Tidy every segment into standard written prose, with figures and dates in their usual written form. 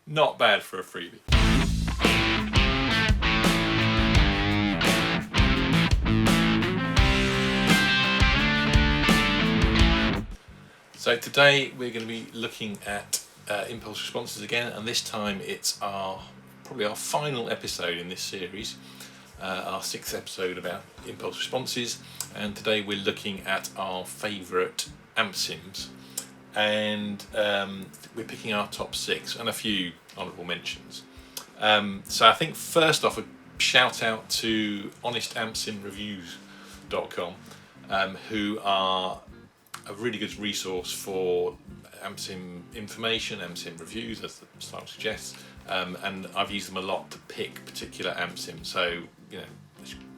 Not bad for a freebie. So today we're going to be looking at impulse responses again, and this time it's probably our final episode in this series, our 6th episode about impulse responses, and today we're looking at our favourite amp sims, and we're picking our top 6 and a few honourable mentions. So I think first off, a shout out to honestampsimreviews.com, who are a really good resource for amp sim information, amp sim reviews, as the title suggests, and I've used them a lot to pick particular amp sims. So, you know,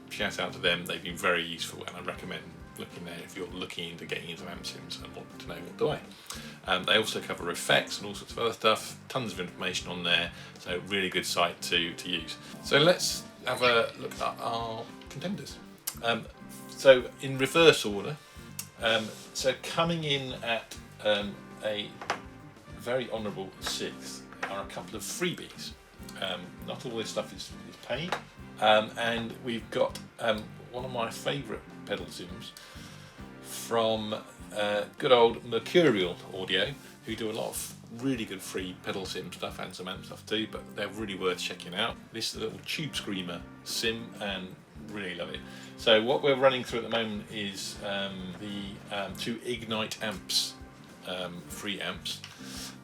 shout out to them. They've been very useful, and I recommend looking there if you're looking into getting into amp sims and want to know what to buy. They also cover effects and all sorts of other stuff. Tons of information on there. So really good site to use. So let's have a look at our contenders. So in reverse order. So coming in at a very honourable 6th are a couple of freebies. Not all this stuff is paid, and we've got one of my favourite pedal sims from good old Mercurial Audio, who do a lot of really good free pedal sim stuff and some amp stuff too, but they're really worth checking out. This is a little tube screamer sim, and really love it. So what we're running through at the moment is the 2 Ignite amps, free amps.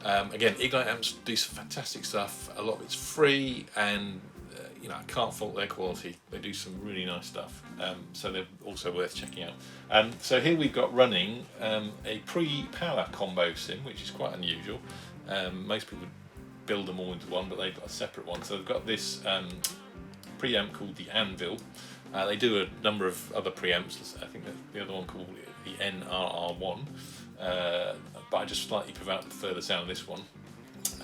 Again, Ignite amps do some fantastic stuff. A lot of it's free, and you know, I can't fault their quality. They do some really nice stuff, so they're also worth checking out. So here we've got running a pre-power combo sim, which is quite unusual. Most people build them all into one, but they've got a separate one. So they've got this preamp called the Anvil. They do a number of other preamps. I think the other one called the NRR1, but I just slightly prefer the sound of this one.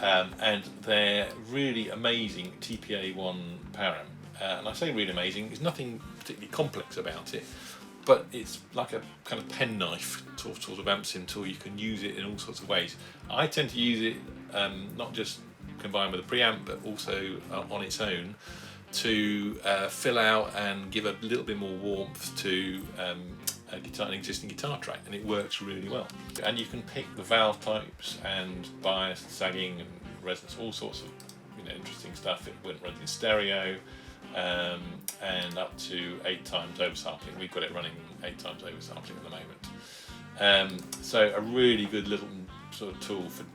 And they're really amazing TPA1 power amp. And I say really amazing, there's nothing particularly complex about it, but it's like a kind of penknife sort of amp sim tool. You can use it in all sorts of ways. I tend to use it not just combined with a preamp, but also on its own, to fill out and give a little bit more warmth to an existing guitar track, and it works really well. And you can pick the valve types and bias, sagging, and resonance, all sorts of interesting stuff. It runs in stereo, and up to 8 times oversampling. We've got it running 8 times oversampling at the moment. So a really good little sort of tool for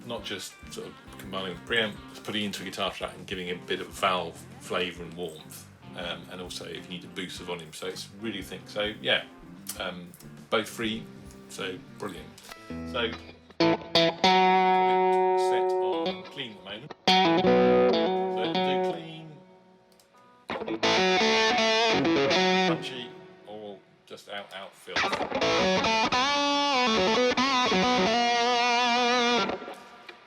not just sort of combining with preamp, putting into a guitar track and giving a bit of valve flavour and warmth, and also if you need to boost the volume. So it's really thick. So yeah, both free, so brilliant. So set on clean at the moment. So do clean, punchy, or just out filth.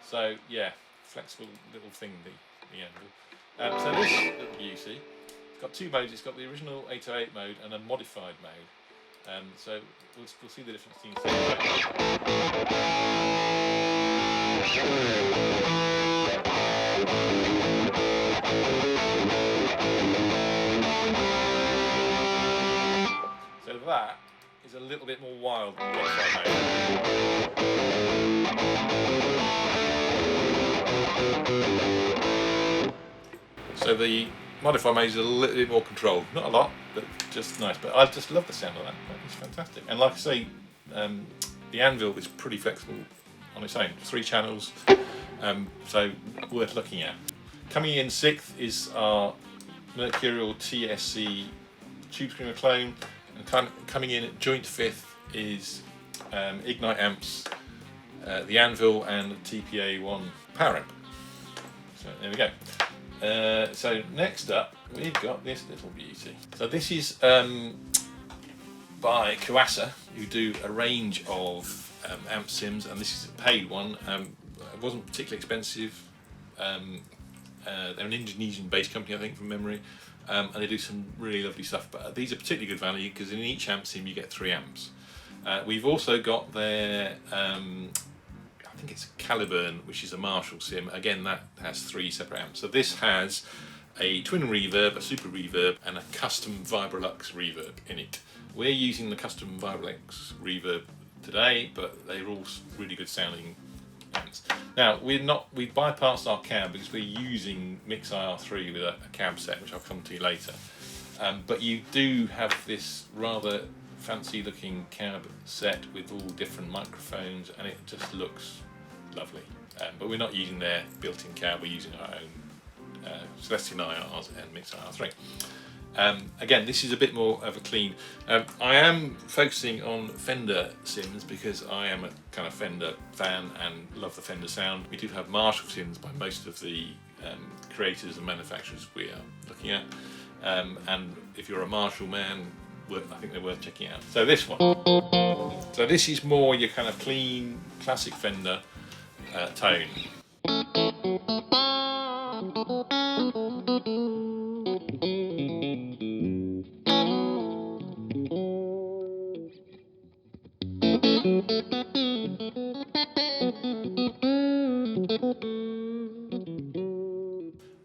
So yeah, flexible little thing, the Anvil. So this little beauty, it's got 2 modes. It's got the original 808 mode and a modified mode. So we'll see the difference between the 2. So that is a little bit more wild than the modified mode. So the modified mode is a little bit more controlled, not a lot, but just nice. But I just love the sound of that. It's fantastic. And like I say, the Anvil is pretty flexible on its own. 3 channels, so worth looking at. Coming in 6th is our Mercurial TSE Tube Screamer clone, and coming in at joint 5th is Ignite amps, the Anvil, and the TPA1 power amp. So there we go. So next up, we've got this little beauty. So this is by Kuassa, who do a range of amp sims, and this is a paid one. It wasn't particularly expensive. They're an Indonesian-based company, I think, from memory, and they do some really lovely stuff. But these are particularly good value because in each amp sim you get 3 amps. We've also got their, I think it's Caliburn, which is a Marshall sim. Again, that has 3 separate amps. So this has a twin reverb, a super reverb, and a custom Vibrolux reverb in it. We're using the custom Vibrolux reverb today, but they're all really good sounding amps. Now we bypassed our cab because we're using MixIR3 with a cab set, which I'll come to later. But you do have this rather fancy looking cab set with all different microphones, and it just looks lovely. But we're not using their built-in cab, we're using our own Celestion IRs and MixIR3. Again, this is a bit more of a clean. I am focusing on Fender sims because I am a kind of Fender fan and love the Fender sound. We do have Marshall sims by most of the creators and manufacturers we are looking at. And if you're a Marshall man, I think they're worth checking out. So this one. So this is more your kind of clean, classic Fender tone.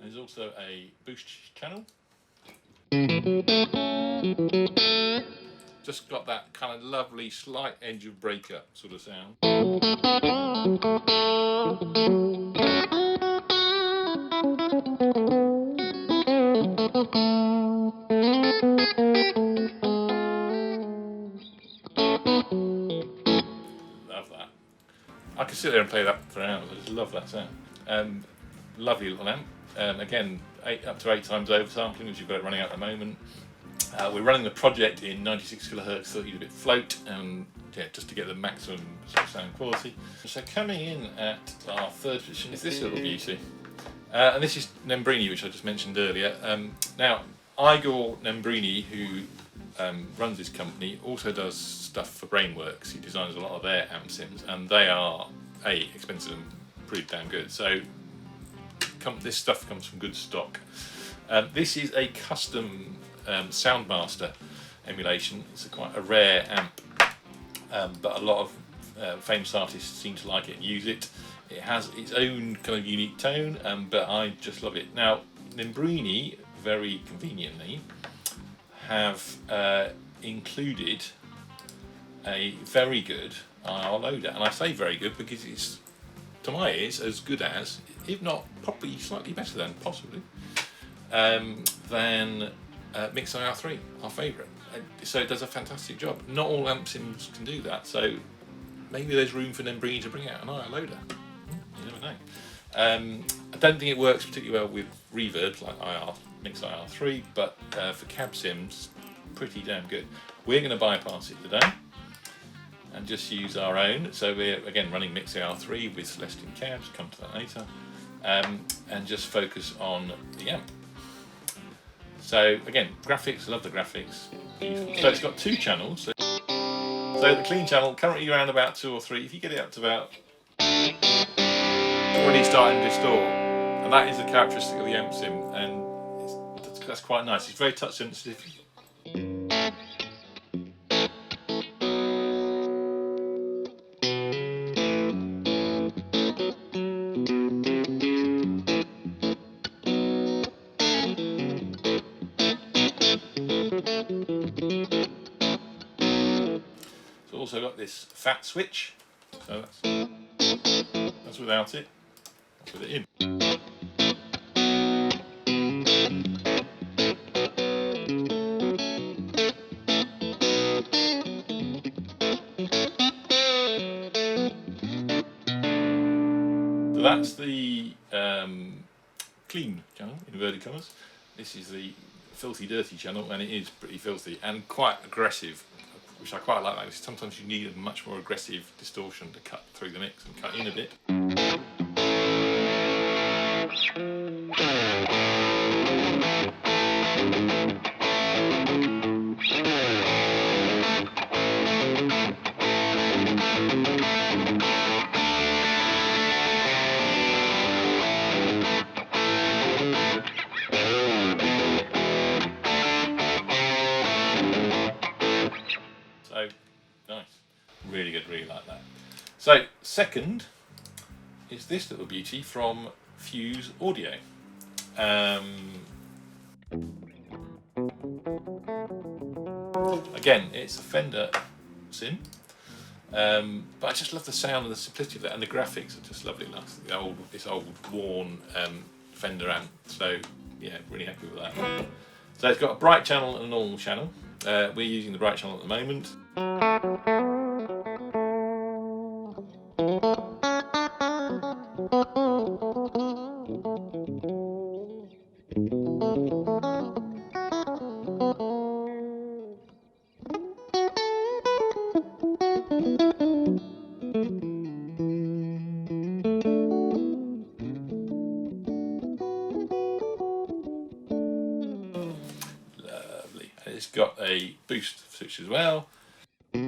There's also a boost channel. Just got that kind of lovely slight edge of breakup sort of sound. Love that. I could sit there and play that for hours. I just love that sound. Lovely little amp. Again, up to 8 times oversampling, which you've got it running at the moment. We're running the project in 96 kHz 30-bit float, and yeah, just to get the maximum sort of sound quality. So coming in at our third position is this little beauty, and this is Nembrini, which I just mentioned earlier. Now, Igor Nembrini, who runs this company, also does stuff for Brainworks. He designs a lot of their amp sims, and they are expensive and pretty damn good. So this stuff comes from good stock. This is a custom Soundmaster emulation. It's quite a rare amp, but a lot of famous artists seem to like it and use it. It has its own kind of unique tone, but I just love it. Now, Nembrini, very conveniently, have included a very good IR loader, and I say very good because it's, to my ears, as good as, if not probably slightly better than, possibly, than MixIR3, our favourite. So it does a fantastic job. Not all amp sims can do that, so maybe there's room for Nembrini to bring out an IR loader. You never know. I don't think it works particularly well with reverbs like MixIR3, but for cab sims, pretty damn good. We're going to bypass it today and just use our own. So we're again running MixIR3 with Celestion cabs, come to that later, and just focus on the amp. So again, graphics, love the graphics. So it's got 2 channels. So the clean channel, currently around about 2 or 3. If you get it up to about, it's already starting to distort. And that is a characteristic of the amp sim, and that's quite nice. It's very touch sensitive. Also got this fat switch, so that's without it, that's with it in. So that's the clean channel, inverted commas. This is the filthy dirty channel, and it is pretty filthy and quite aggressive, which I quite like. Sometimes you need a much more aggressive distortion to cut through the mix and cut in a bit. So nice, really good, really like that. So second is this little beauty from Fuse Audio. Again, it's a Fender sim, but I just love the sound and the simplicity of that, and the graphics are just lovely. Like this old worn Fender amp. So yeah, really happy with that. So it's got a bright channel and a normal channel. We're using the bright channel at the moment. Lovely. And it's got a boost switch as well. For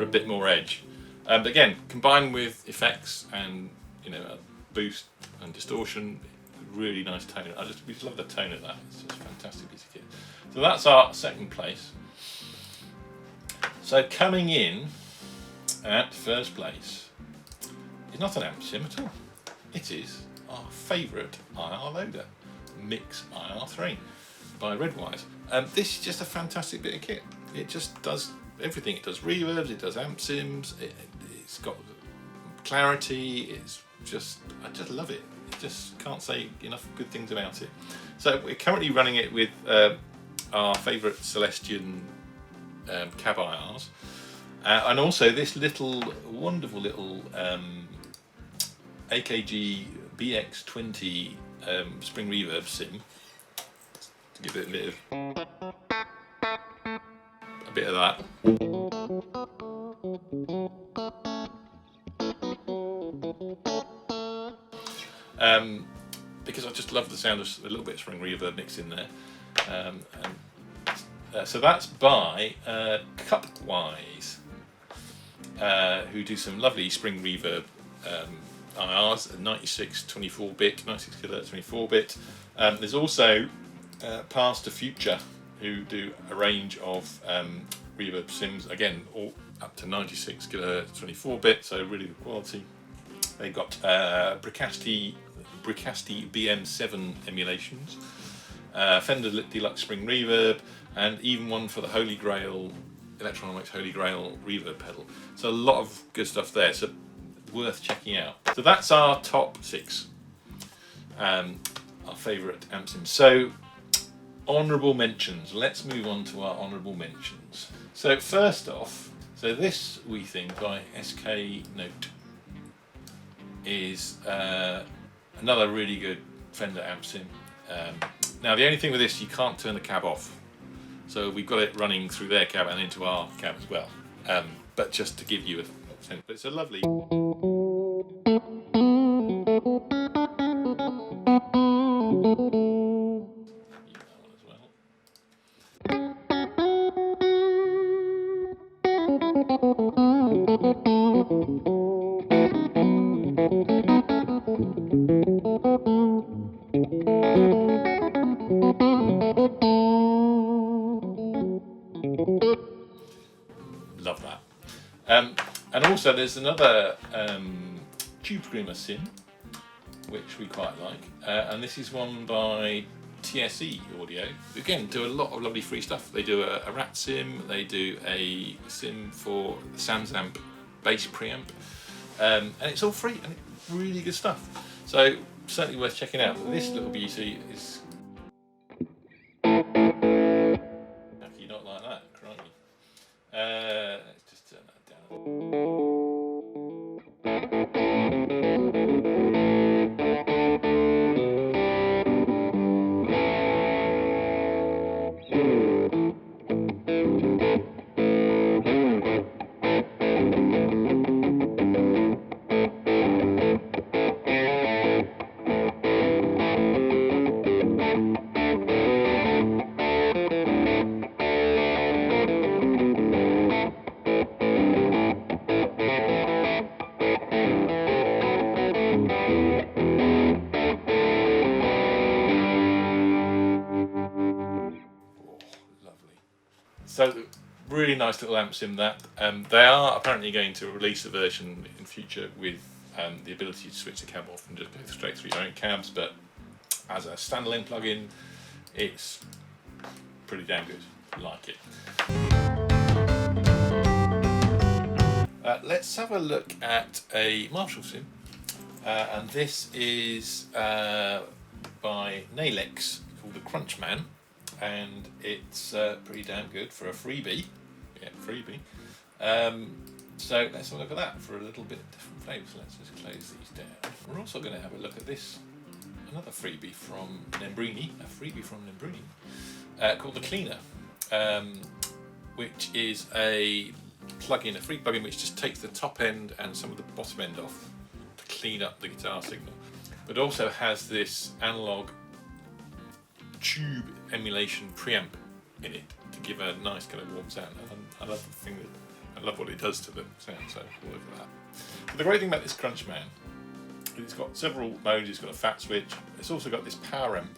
a bit more edge. But again, combined with effects and a boost and distortion, really nice tone. We just love the tone of that. It's just a fantastic piece of kit. So that's our second place. So coming in at first place is not an amp sim at all. It is our favourite IR loader, MixIR3 by Redwirez. This is just a fantastic bit of kit. It just does everything. It does reverbs, it does amp sims, it's got clarity. I just love it. I just can't say enough good things about it. So we're currently running it with our favourite Celestion cab IRs, and also this wonderful little AKG BX20 spring reverb sim, to give it a bit of that. Because I just love the sound of a little bit of spring reverb mixed in there. So that's by Cupwise, who do some lovely spring reverb IRs, 96 24-bit, 96 kHz 24-bit. There's also Past to Future, who do a range of reverb sims, again all up to 96 kHz 24-bit, so really good quality. They've got Bricasti BM7 emulations, Fender Deluxe Spring Reverb, and even one for the Holy Grail, Electronomics Holy Grail reverb pedal. So a lot of good stuff there, so worth checking out. So that's our top 6, our favourite amp sims. So honourable mentions. Let's move on to our honourable mentions. So first off, this We Think by Sknote is another really good Fender amp sim. Now the only thing with this, you can't turn the cab off, so we've got it running through their cab and into our cab as well, but just to give you a sense. But it's a lovely love that. And also there's another tube screamer sim which we quite like, and this is one by TSE Audio. Again, do a lot of lovely free stuff. They do a rat sim, they do a sim for the Samsamp bass preamp, and it's all free and it's really good stuff. So certainly worth checking out. This little beauty is. How can you not like that? Crikey. Let's just turn that down. nice little amp sim that. They are apparently going to release a version in future with the ability to switch the cab off and just go straight through your own cabs, but as a standalone plugin, it's pretty damn good. I like it. Let's have a look at a Marshall sim, and this is by Nalex, called the Crunchman, and it's pretty damn good for a freebie. Yeah, freebie. So let's have a look at that for a little bit of different flavours. Let's just close these down. We're also going to have a look at this, another freebie from Nembrini, called the Cleaner, which is a plugin, a free plugin which just takes the top end and some of the bottom end off to clean up the guitar signal, but also has this analog tube emulation preamp in it to give a nice kind of warm sound. And I love the thing that I love what it does to the sound, so all over that. But the great thing about this Crunchman, it's got several modes. It's got a fat switch. It's also got this power amp.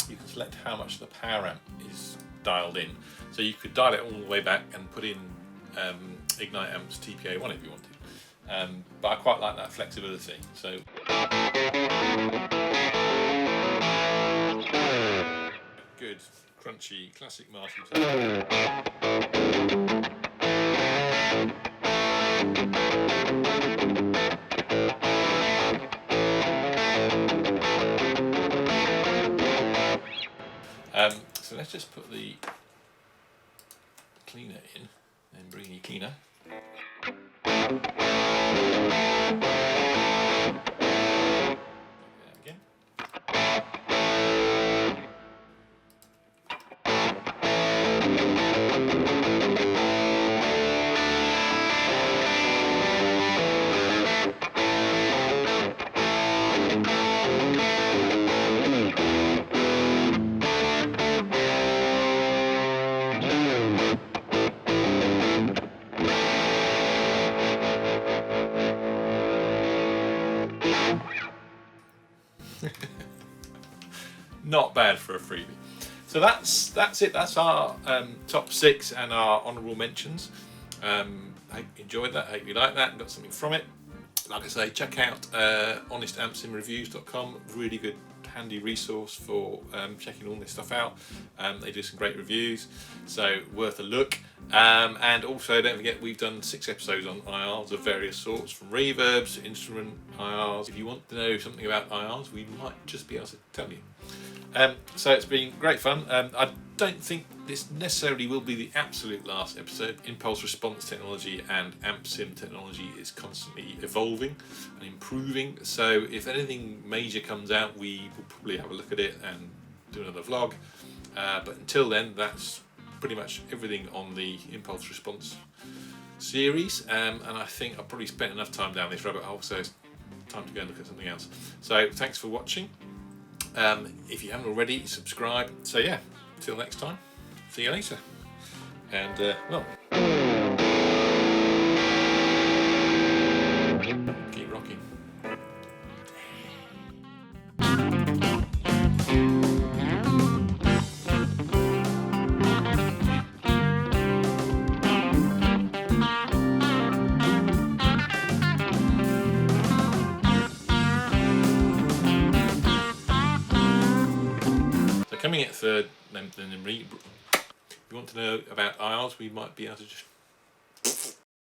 You can select how much the power amp is dialed in, so you could dial it all the way back and put in Ignite Amps TPA1 if you wanted. But I quite like that flexibility. So good, crunchy, classic Marshall. So let's just put the cleaner in, Nembrini cleaner. Again. Not bad for a freebie. So that's it. That's our top 6 and our honourable mentions. Hope you enjoyed that. Hope you liked that and got something from it. Like I say, check out honestampsimreviews.com. Really good, handy resource for checking all this stuff out. They do some great reviews, so worth a look. And also, don't forget, we've done 6 episodes on IRs of various sorts, from reverbs to instrument IRs. If you want to know something about IRs, we might just be able to tell you. So it's been great fun. I don't think this necessarily will be the absolute last episode. Impulse response technology and amp sim technology is constantly evolving and improving. So if anything major comes out, we will probably have a look at it and do another vlog. But until then, that's pretty much everything on the impulse response series. And I think I've probably spent enough time down this rabbit hole, so it's time to go and look at something else. So thanks for watching. If you haven't already, subscribe. So yeah, until next time, see you later. And well, keep rocking. Coming at third, if you want to know about IRs, we might be able to just